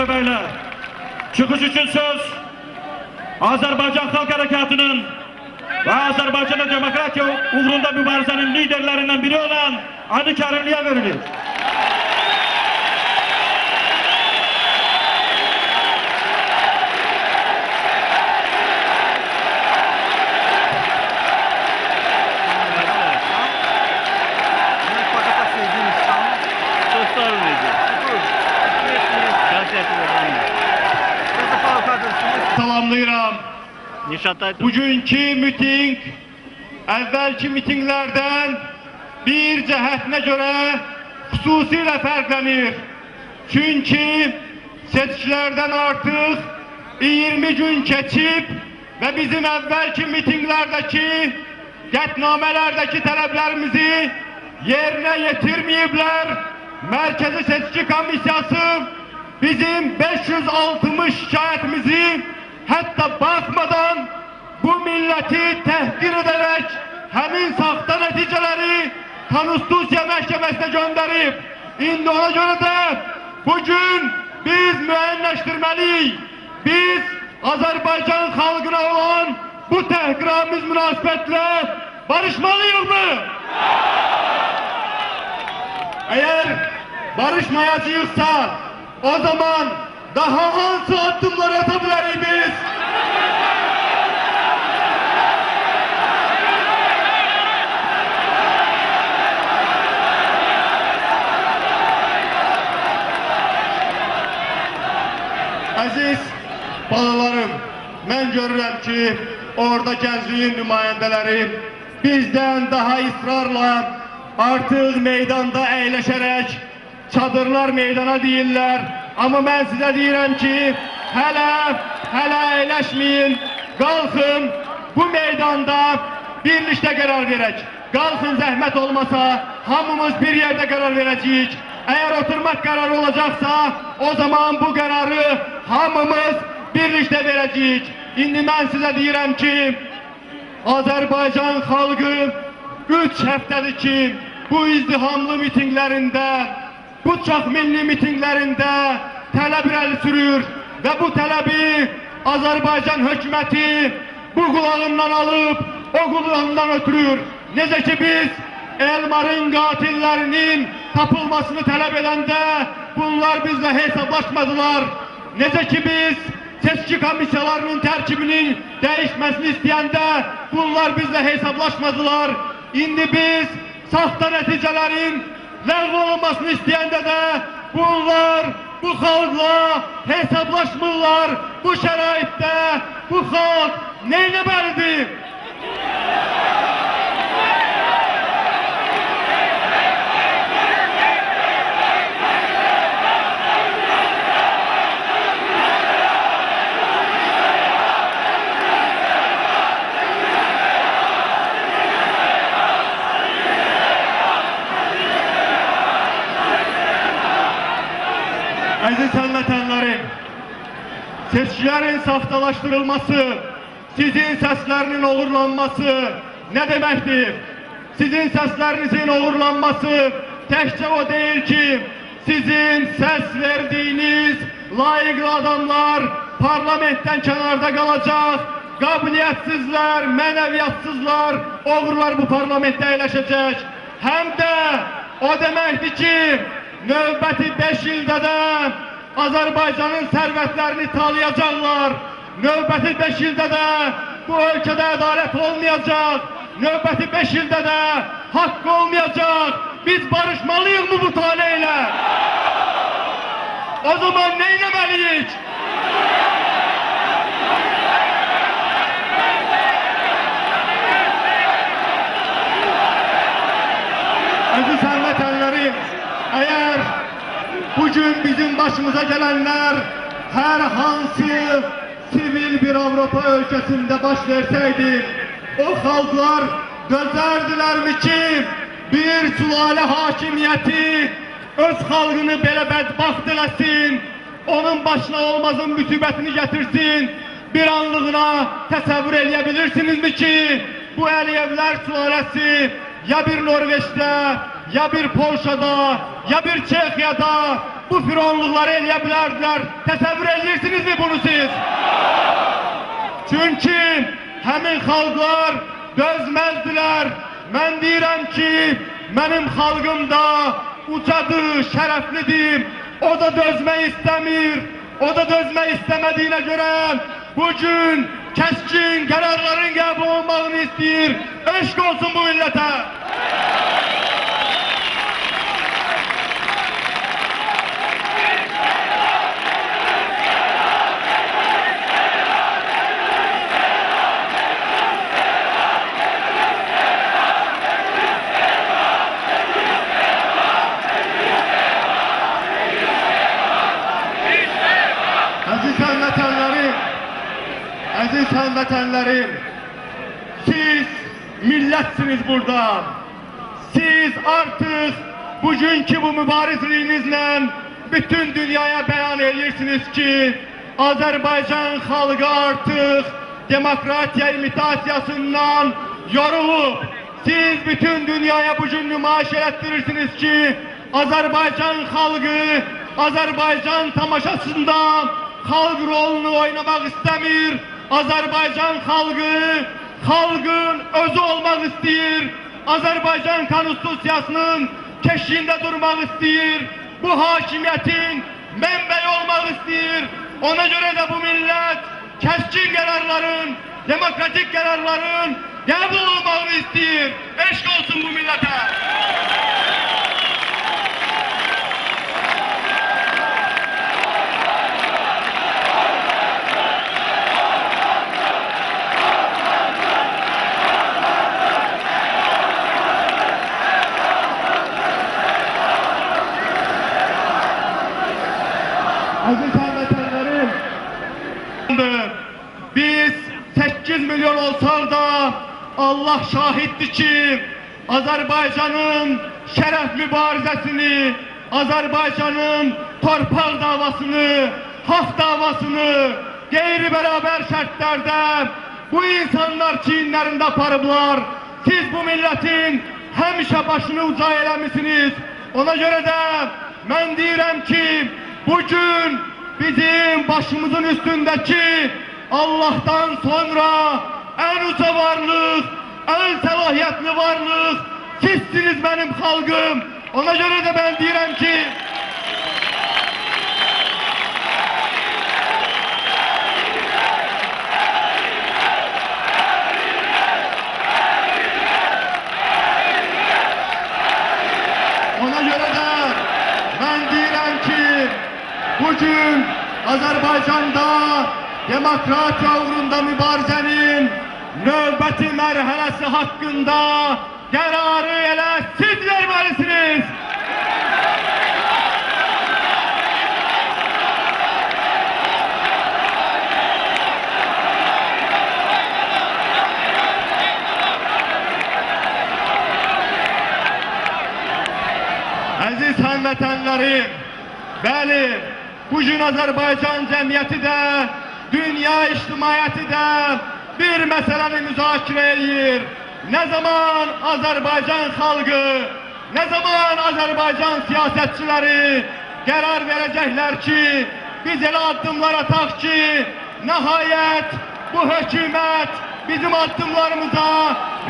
ve beyler, çıkış için söz Azerbaycan Halk Harekatı'nın ve Azerbaycan'da demokrasiya uğrunda mübarizenin liderlerinden biri olan Ali Kerimli'ye verilir. Salamlayıram. Bugünkü miting evvelki mitinglerden bir cəhətinə görə xüsusilə fərqlənir. Çünkü seçkilerden artık 20 gün keçib ve bizim evvelki mitinglerdeki qətnamelerdeki taleplerimizi yerine getirmeyiblər. Merkezi Seçki Komisyası bizim 560 şikayetimizi hatta bakmadan bu milleti tehkir ederek hemin sahte neticeleri Konstitusiya Məhkəməsinə gönderip indi ona göre de bugün biz müəyyənləşdirməliyik. Biz Azerbaycan halkına olan bu tehkiramiz münasibətle barışmalıyıq mı? Eğer barışmayacağızsa o zaman daha hansı adımlar atabiliriz biz? Aziz balalarım, mən görürəm ki, orada gəncliyin nümayəndələri bizdən daha ısrarla artıq meydanda əyləşərək çadırlar meydana deyirlər. Amma mən sizə deyirəm ki, hələ əyləşməyin, qalxın bu meydanda birlikdə qərar verək. Qalxın zəhmət olmasa hamımız bir yerdə qərar verəcəyik. Eğer oturmak kararı olacaksa o zaman bu kararı hamımız birlikte vereceğiz. İndi ben size diyirəm ki Azerbaycan halkı 3 həftədir ki bu izdihamlı mitinglerinde, bu çox milli mitinglerinde tələb irəli sürür ve bu tələbi Azerbaycan hökuməti bu qulağından alıp o qulağından ötürür. Necə ki biz Elmar'ın katillerinin tapılmasını talep edende bunlar bizle hesaplaşmadılar. Necə ki biz seçki komisyalarının terkibinin değişmesini isteyende bunlar bizle hesaplaşmadılar. İndi biz sahte neticelerin ləğv olunmasını isteyende de bunlar bu halkla hesaplaşmırlar. Bu şəraitte bu halk neyləməlidir? Aziz həmvətənlərim, seçkilerin saftalaştırılması, sizin seslerinin uğurlanması ne demektir? Sizin seslerinizin uğurlanması təkcə o değil ki, sizin ses verdiğiniz layıklı adamlar parlamentten kenarda kalacak, kabiliyetsizler, meneviyatsızlar, oğurlar bu parlamentdə əyləşəcək. Hem de o demektir ki, növbəti 5 ildə də Azerbaycan'ın servetlerini talayacaklar. Növbəti 5 ildə də bu ölkədə ədalət olmayacak. Növbəti 5 ildə də haqq olmayacak. Biz barışmalıyıq mı bu taleyle? O zaman neyləməliyik? Aziz həmvətənlərim, eğer bugün bizim başımıza gelenler her hansı sivil bir Avrupa ülkesinde baş verseydi, o halklar gözlerdiler mi ki bir sülale hakimiyeti öz halkını belə bədbaxt eləsin, onun başına olmazın müsibətini getirsin, bir anlığına təsəvvür edebilirsinizmi ki bu Əliyevlər sülalesi ya bir Norveç'te, ya bir Polşa'da, ya bir Çekya'da bu fironluqları eləyə bilərdilər. Təsəvvür edirsinizmi bunu siz? Çünki həmin xalqlar dözməzdilər. Mən deyirəm ki, mənim xalqım da ucadır, şərəflidir. O da dözmək istəmir. O da dözmək istəmədiyinə görə bugün kəskin qərarların qəbul olmağını istəyir. Eşq olsun bu millətə. Əziz həmvətənlərim, siz millətsiniz burada. Siz artıq bugünkü bu mübarizliyinizlə bütün dünyaya bəyan edirsiniz ki, Azərbaycan xalqı artıq demokratiya imitasiyasından yorulub. Siz bütün dünyaya bugün nümayiş etdirirsiniz ki, Azərbaycan xalqı Azərbaycan tamaşasında xalq rolunu oynamaq istəmir. Azərbaycan xalqı, xalqın özü olmaq istəyir. Azərbaycan konstitusiyasının keşiyində durmaq istəyir. Bu hakimiyyətin mənbəyi olmaq istəyir. Ona görə də bu millət kəskin qərarların, demokratik qərarların qəbul olmağını istəyir. Eşq olsun bu millətə. Aziz həmvətənlərim, biz 8 milyon olsaq da Allah şahiddir ki, Azərbaycanın şərəf mübarizəsini, Azərbaycanın torpaq davasını, haqq davasını qeyri-bərabər şərtlərdə bu insanlar çiyinlərində aparıblar. Siz bu milletin həmişə başını uca eləmişsiniz. Ona görə də mən deyirəm ki, bugün bizim başımızın üstündeki Allah'tan sonra en uca varlık, en səlahiyyətli varlık sizsiniz benim xalqım. Ona göre de ben deyirəm ki, bugün Azərbaycanda demokratiya uğrunda mübarizənin növbəti mərhələsi haqqında qərarı elə siz verməlisiniz. Əziz həmvətənlərim, bəli, bugün Azərbaycan cəmiyyəti də, dünya ictimaiyyəti də bir məsələni müzakirə edir. Nə zaman Azərbaycan xalqı, nə zaman Azərbaycan siyasətçiləri qərar verəcəklər ki, biz elə addımlar ataq ki, nəhayət bu hökumət bizim addımlarımıza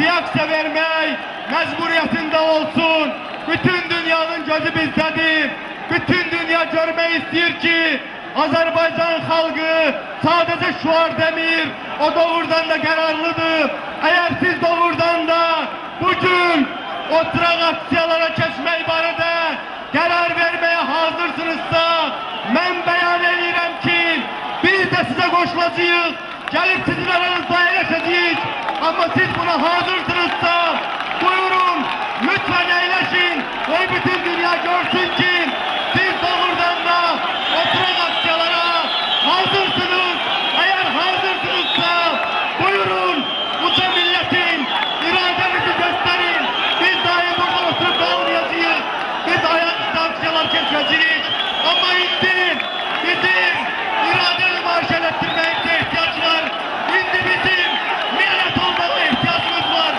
reaksiya vermək məcburiyyətində olsun. Bütün dünyanın gözü bizdədir. Bütün dünya görmək istəyir ki, Azərbaycan xalqı sadəcə şuar demir, o doğrudan da qərarlıdır. Əgər siz doğrudan da bugün oturaq aksiyalara keçmək barədə qərar verməyə hazırsınızsa, mən bəyan edirəm ki, biz də sizə qoşulacağıq, gəlib sizin aranızda əyləşəcəyik. Amma siz buna hazırsınızsa, buyurun, lütfen əyləşin, və bütün dünya görsün ki, siz doğrudan da oturaq aksiyalara hazırsınız. Eğer hazırsınızsa buyurun, uca milletin iradenizi gösterin. Biz dahi burada oturup kalmayacağız. Biz ayaküstü aksiyalar geçeceğiz. Ama indi bizim iradeli marşal ettirmeye ihtiyaç var. İndi bizim millet olmaya ihtiyacımız var.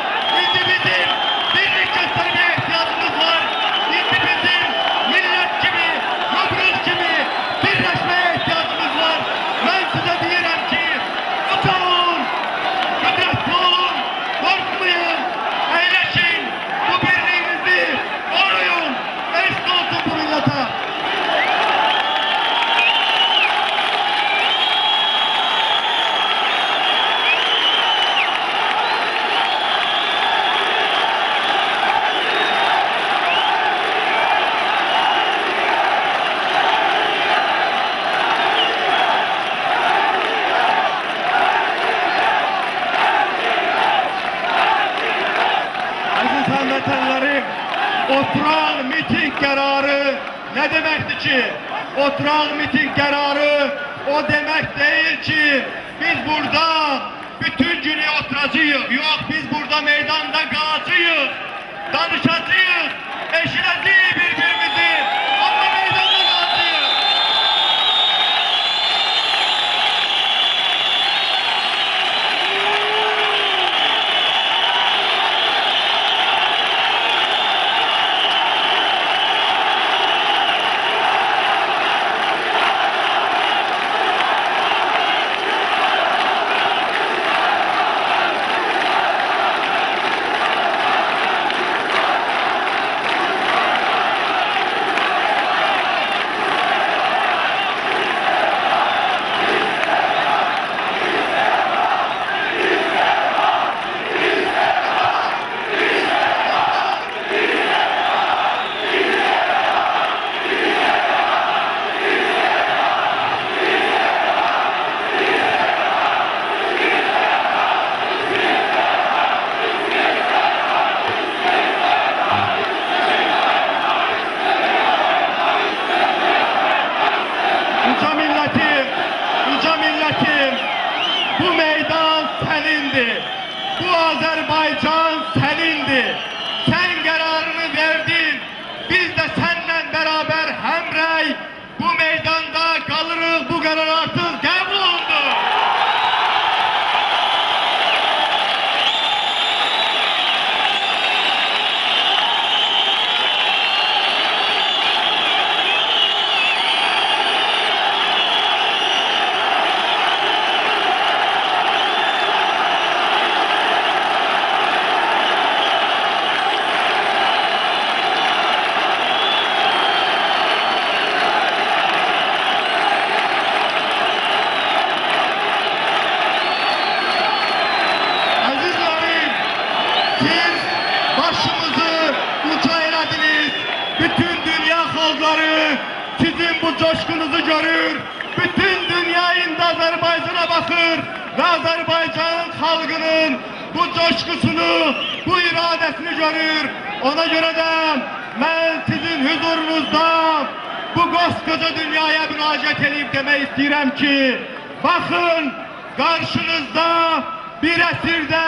oturan miting kararı ne demekti ki? Oturan miting kararı o demek değil ki biz burada bütün günü oturacağız. Yok, biz burada meydanda kalacağız, danışacağız, eşileceğiz birbirimizi. Ama meydanda kalacağız. Uca milletim, bu meydan senindi, bu Azerbaycan senindi. Sen kararını verdin, biz de seninle beraber hemrey bu meydanda kalırız, bu karar artık kabul oldu. Siz başımızı uca elediniz. Bütün dünya halkları sizin bu coşkunuzu görür. Bütün dünya indi Azerbaycan'a bakır ve Azerbaycan halkının bu coşkusunu, bu iradesini görür. Ona göre de ben sizin huzurunuzda bu koskoca dünyaya müracaat edip demek istedim ki bakın, karşınızda bir esirde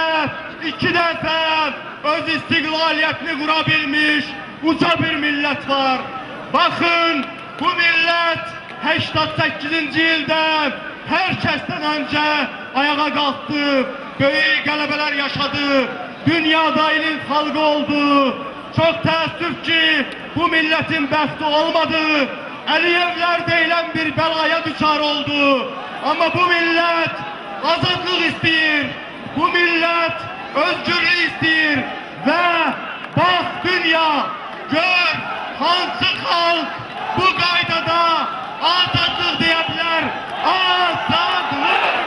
iki defa öz istiklaliyetini kurabilmiş uca bir millet var. Bakın, bu millet 88. yılda herkesten önce ayağa kalktı, büyük gələbələr yaşadı, dünyada ilin halkı oldu. Çok təəssüf ki bu milletin bəxti olmadı, Əliyevlər deyilən bir belaya düçar oldu. Ama bu millet azadlık istiyor, bu millet özgürlük istiyor ve bak dünya, gör hansı halk bu qaydada azadlık diyebilir. Azadlık!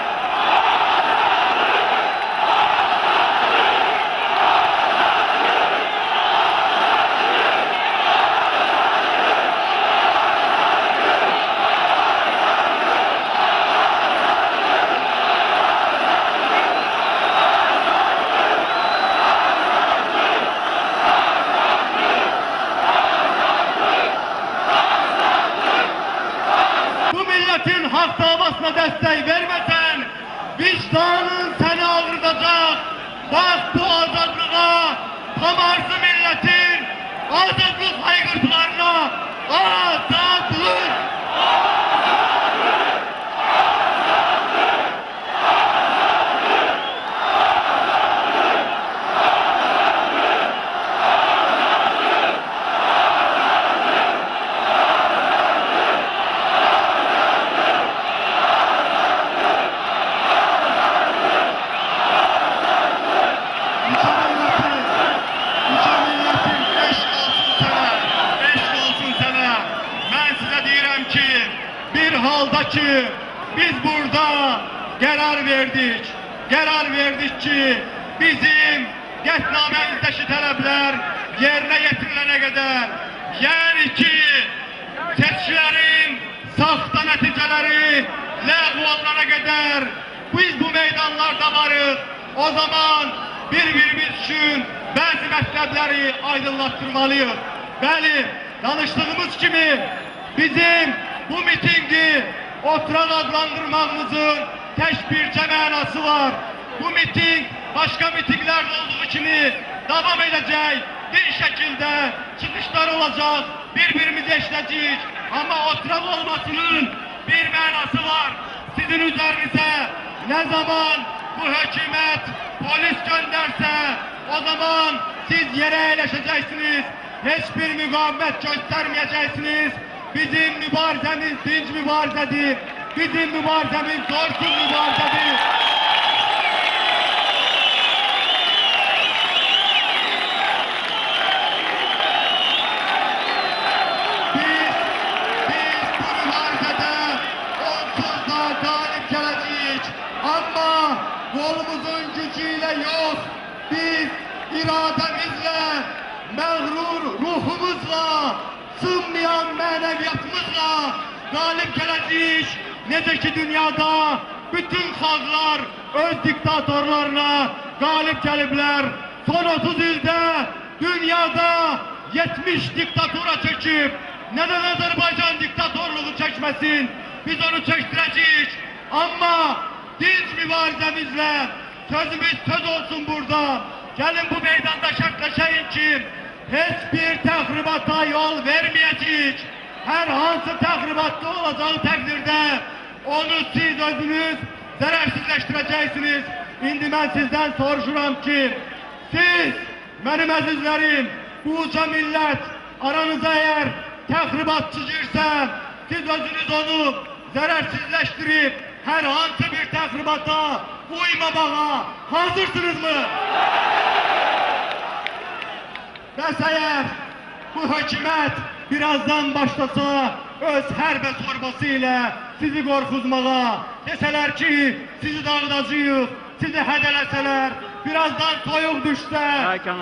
Hak davasına destek vermesen vicdanın seni ağrıtacak. Bak bu azadlığa, tam arzı milletin azadlık haykırtılarına. Azadlık! Ki biz burada karar verdik ki bizim qətnamemizdeki talepler yerine getirilene kadar, yani ki seçkilerin sahte neticeleri ləğv olunana kadar biz bu meydanlarda varız. O zaman birbirimiz için bəzi mətləbləri aydınlaşdırmalıyıq. Bəli, danışdığımız kimi bizim bu mitingi oturaq adlandırmağımızın tək bircə mənası var. Bu miting başqa mitinglər olduğu kimi davam edəcək. Bir şəkildə çıxışlar olacaq, bir-birimizi eşləyəcəyik. Amma oturaq olmasının bir mənası var. Sizin üzərinizə nə zaman bu hökumət polis göndərsə, o zaman siz yerə əyləşəcəksiniz. Heç bir müqavimət göstərməyəcəksiniz. Bizim mübarizəmiz dinc mübarizədir. Bizim mübarizəmiz zorsuz mübarizədir. Biz bu mübarizədə onsuz da qalib gələcəyik. Amma qolumuzun gücü ilə yox, biz iradəmizlə, məğrur ruhumuzla, sınmayan mənəviyyatımızla qalib gələcəyik. Necə ki dünyada bütün xalqlar öz diktatorlarına qalib gəliblər. Son 30 ildə dünyada 70 diktatora çəkib. Neden Azerbaycan diktatorluğu çəkməsin? Biz onu çəkdirəcəyik. Amma dinc mübarizəmizlə sözümüz söz olsun burada. Gəlin bu meydanda şərtləşəyin ki, heç bir təxribata yol verməyəcəyik. Hər hansı təxribatda olacağı təqdirdə onu siz özünüz zərərsizləşdirəcəksiniz. İndi mən sizdən soruşuram ki, siz, mənim əzizlərim, bu uca millət aranıza əgər təxribatçı girsə, siz özünüz onu zərərsizləşdirib hər hansı bir təxribata uymamağa hazırsınızmı? Bəs əgər bu hökumət birazdan başlasa öz hərbə zorbası ilə sizi qorxuzmağa, desələr ki, sizi dağıdacağıq, sizi hədələsələr, birazdan soyuq düşsə,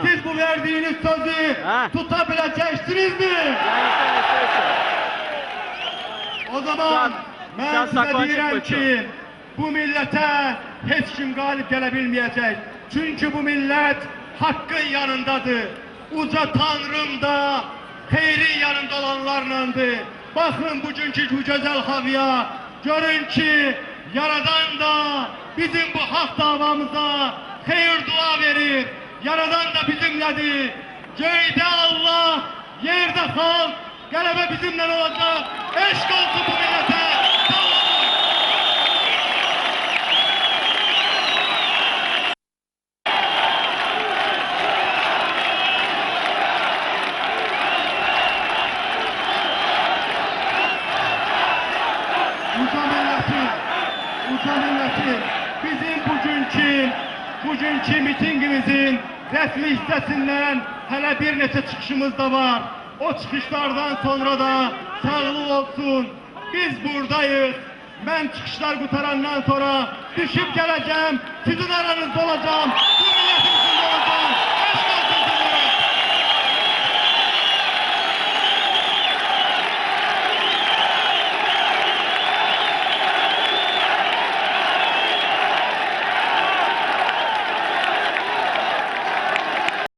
siz bu verdiğiniz sözü tutabiləcəksinizmi? O zaman mən sizə deyirəm ki, bu millətə heç kim qalib gələ bilməyəcək. Çünki bu millət haqqın yanındadır. Uca Tanrım da xeyrin yanında olanlarlandır. Baxın bugünkü bu gözəl havaya, görün ki, Yaradan da bizim bu haqq davamıza xeyir dua verir. Yaradan da bizimlədir. Göydə Allah, yerdə xalq, qələbə bizimlə olacaq. Eşq olsun bu millətə. Sağ olun. Uca milleti, bizim bugünkü mitingimizin rəsmi hissəsindən hələ bir neçə çıxışımız da var. O çıxışlardan sonra da sağlıq olsun, biz buradayız. Mən çıxışlar qutarandan sonra düşüb gələcəm, sizin aranızda olacağım, bu milletin içində olacağım.